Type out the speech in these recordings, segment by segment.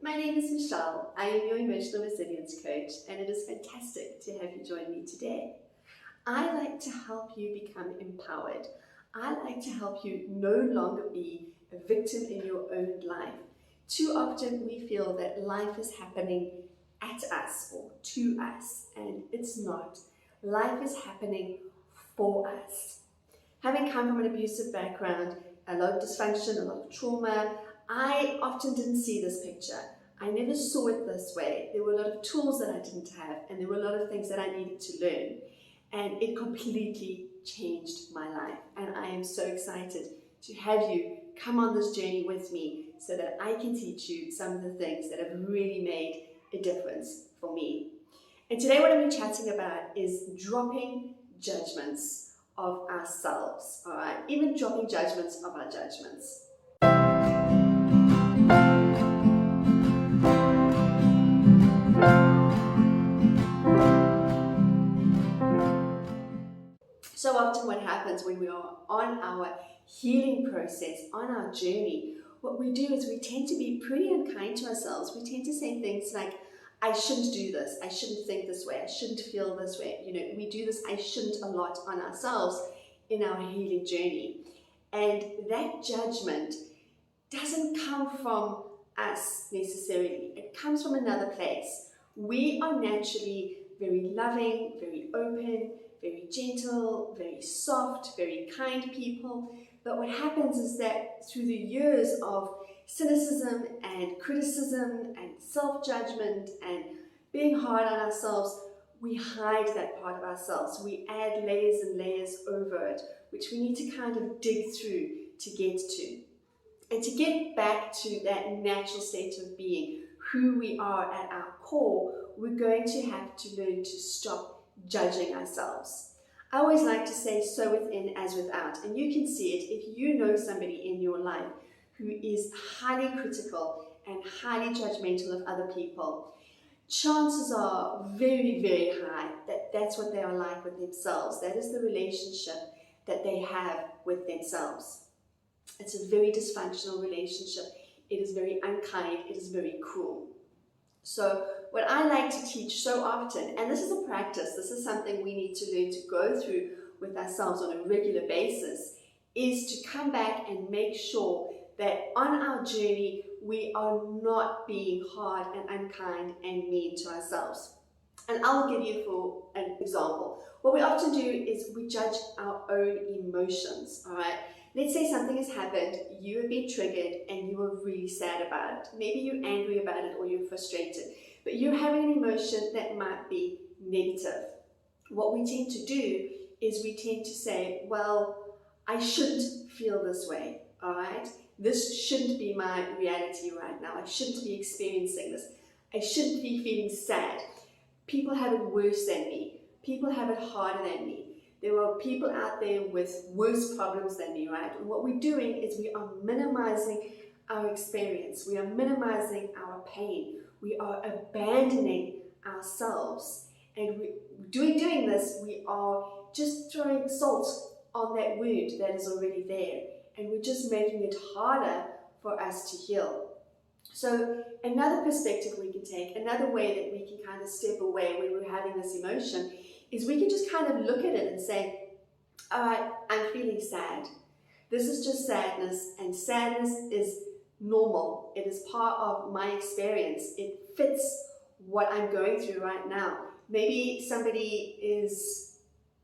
My name is Michelle. I am your emotional resilience coach, and it is fantastic to have you join me today. I like to help you become empowered. I like to help you no longer be a victim in your own life. Too often we feel that life is happening at us or to us, and it's not. Life is happening for us. Having come from an abusive background, a lot of dysfunction, a lot of trauma, I often didn't see this picture. I never saw it this way. There were a lot of tools that I didn't have, and there were a lot of things that I needed to learn. And it completely changed my life. And I am so excited to have you come on this journey with me so that I can teach you some of the things that have really made a difference for me. And today what I'm going to be chatting about is dropping judgments of ourselves, all right? Even dropping judgments of our judgments. So often what happens when we are on our healing process, on our journey, what we do is we tend to be pretty unkind to ourselves. We tend to say things like, I shouldn't do this, I shouldn't think this way, I shouldn't feel this way. We do this I shouldn't a lot on ourselves in our healing journey. And that judgment doesn't come from us necessarily. It comes from another place. We are naturally very loving, very open, very gentle, very soft, very kind people. But what happens is that through the years of cynicism and criticism and self-judgment and being hard on ourselves, we hide that part of ourselves. We add layers and layers over it, which we need to kind of dig through to get to. And to get back to that natural state of being, who we are at our core, we're going to have to learn to stop judging ourselves. I always like to say so within as without, and you can see it if you know somebody in your life who is highly critical and highly judgmental of other people. Chances are very, very high that that's what they are like with themselves. That is the relationship that they have with themselves. It's a very dysfunctional relationship. It is very unkind. It is very cruel. So what I like to teach so often, and this is a practice, this is something we need to learn to go through with ourselves on a regular basis, is to come back and make sure that on our journey we are not being hard and unkind and mean to ourselves. And I'll give you for an example. What we often do is we judge our own emotions, all right? Let's say something has happened, you have been triggered and you are really sad about it. Maybe you're angry about it or you're frustrated, but you're having an emotion that might be negative. What we tend to do is we tend to say, well, I shouldn't feel this way, all right? This shouldn't be my reality right now. I shouldn't be experiencing this. I shouldn't be feeling sad. People have it worse than me. People have it harder than me. There are people out there with worse problems than me, right? And what we're doing is we are minimizing our experience. We are minimizing our pain. We are abandoning ourselves. And doing this, we are just throwing salt on that wound that is already there. And we're just making it harder for us to heal. So another perspective we can take, another way that we can kind of step away when we're having this emotion, is we can just kind of look at it and say, all right, I'm feeling sad. This is just sadness, and sadness is normal. It is part of my experience. It fits what I'm going through right now. Maybe somebody is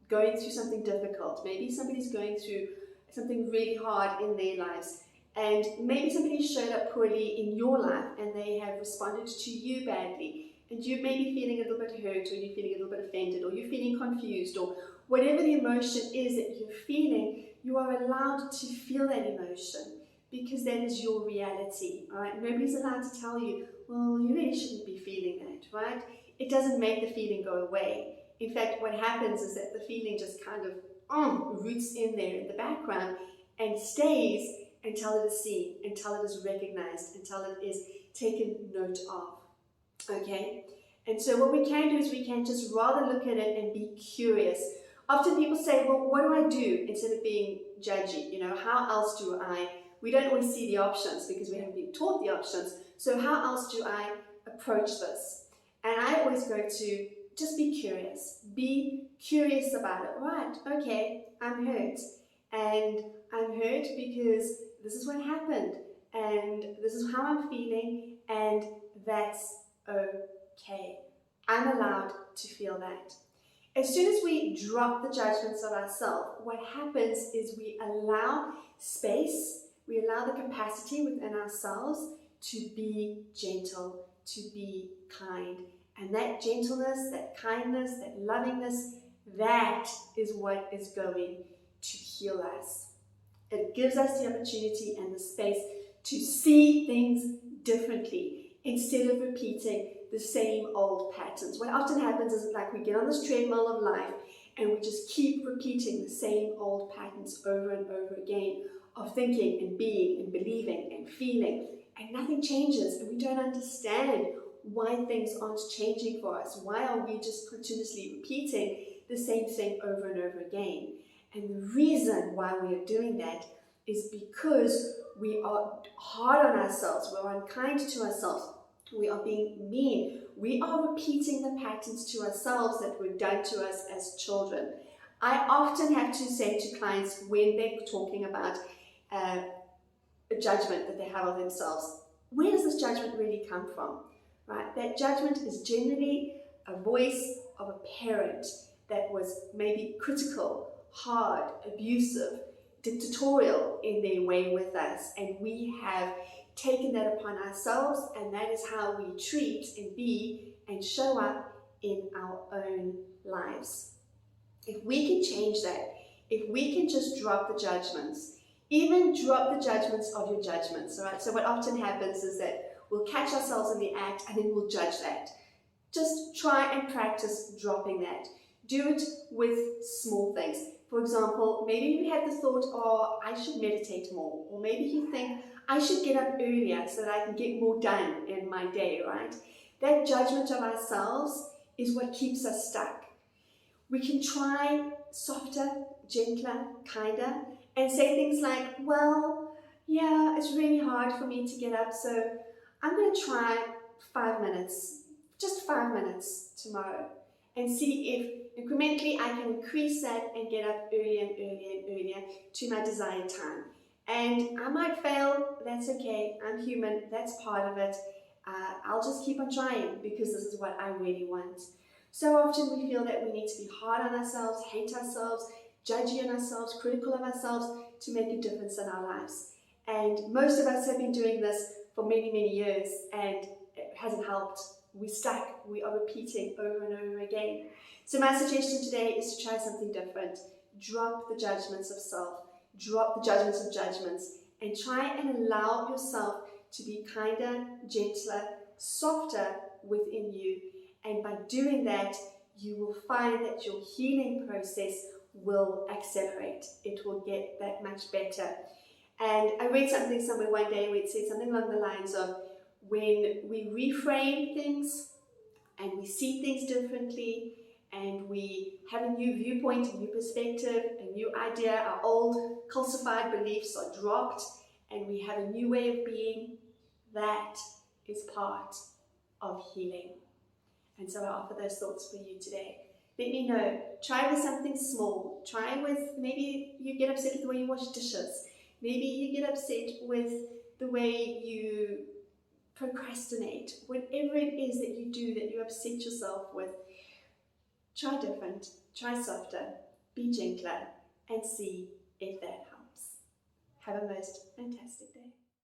going through something difficult. Maybe somebody's going through something really hard in their lives. And maybe somebody showed up poorly in your life and they have responded to you badly. And you may be feeling a little bit hurt, or you're feeling a little bit offended, or you're feeling confused, or whatever the emotion is that you're feeling, you are allowed to feel that emotion because that is your reality, all right? Nobody's allowed to tell you, well, you really shouldn't be feeling that, right? It doesn't make the feeling go away. In fact, what happens is that the feeling just kind of roots in there in the background and stays until it is seen, until it is recognized, until it is taken note of. Okay, and so what we can do is we can just rather look at it and be curious. Often people say, well, what do I do instead of being judgy? How else do I we don't always see the options because we haven't been taught the options. So how else do I approach this? And I always go to just be curious. Be curious about it. Right, okay, I'm hurt. And I'm hurt because this is what happened. And this is how I'm feeling. And that's okay. I'm allowed to feel that. As soon as we drop the judgments of ourselves, what happens is we allow space, we allow the capacity within ourselves to be gentle, to be kind. And that gentleness, that kindness, that lovingness, that is what is going to heal us. It gives us the opportunity and the space to see things differently instead of repeating the same old patterns. What often happens is like we get on this treadmill of life and we just keep repeating the same old patterns over and over again of thinking and being and believing and feeling, and nothing changes, and we don't understand why things aren't changing for us. Why are we just continuously repeating the same thing over and over again? And the reason why we are doing that is because we are hard on ourselves, we're unkind to ourselves, we are being mean, we are repeating the patterns to ourselves that were done to us as children. I often have to say to clients when they're talking about a judgment that they have of themselves, where does this judgment really come from? Right? That judgment is generally a voice of a parent that was maybe critical, hard, abusive, dictatorial in their way with us, and we have taken that upon ourselves, and that is how we treat and be and show up in our own lives. If we can change that, if we can just drop the judgments, even drop the judgments of your judgments, all right? So what often happens is that we'll catch ourselves in the act and then we'll judge that. Just try and practice dropping that. Do it with small things. For example, maybe you had the thought, oh, I should meditate more. Or maybe you think, I should get up earlier so that I can get more done in my day, right? That judgment of ourselves is what keeps us stuck. We can try softer, gentler, kinder, and say things like, well, yeah, it's really hard for me to get up, so I'm going to try 5 minutes, just 5 minutes tomorrow, and see if incrementally I can increase that and get up earlier and earlier and earlier to my desired time. And I might fail, that's okay, I'm human, that's part of it. I'll just keep on trying because this is what I really want. So often we feel that we need to be hard on ourselves, hate ourselves, judgy on ourselves, critical of ourselves to make a difference in our lives. And most of us have been doing this for many, many years and it hasn't helped. We're stuck, we are repeating over and over again. So my suggestion today is to try something different. Drop the judgments of self, drop the judgments of judgments, and try and allow yourself to be kinder, gentler, softer within you. And by doing that, you will find that your healing process will accelerate. It will get that much better. And I read something somewhere one day where it said something along the lines of, when we reframe things and we see things differently and we have a new viewpoint, a new perspective, a new idea, our old calcified beliefs are dropped and we have a new way of being, that is part of healing. And so I offer those thoughts for you today. Let me know. Try with something small. Try with, maybe you get upset with the way you wash dishes. Maybe you get upset with the way you procrastinate. Whatever it is that you do that you upset yourself with, try different, try softer, be gentler, and see if that helps. Have a most fantastic day.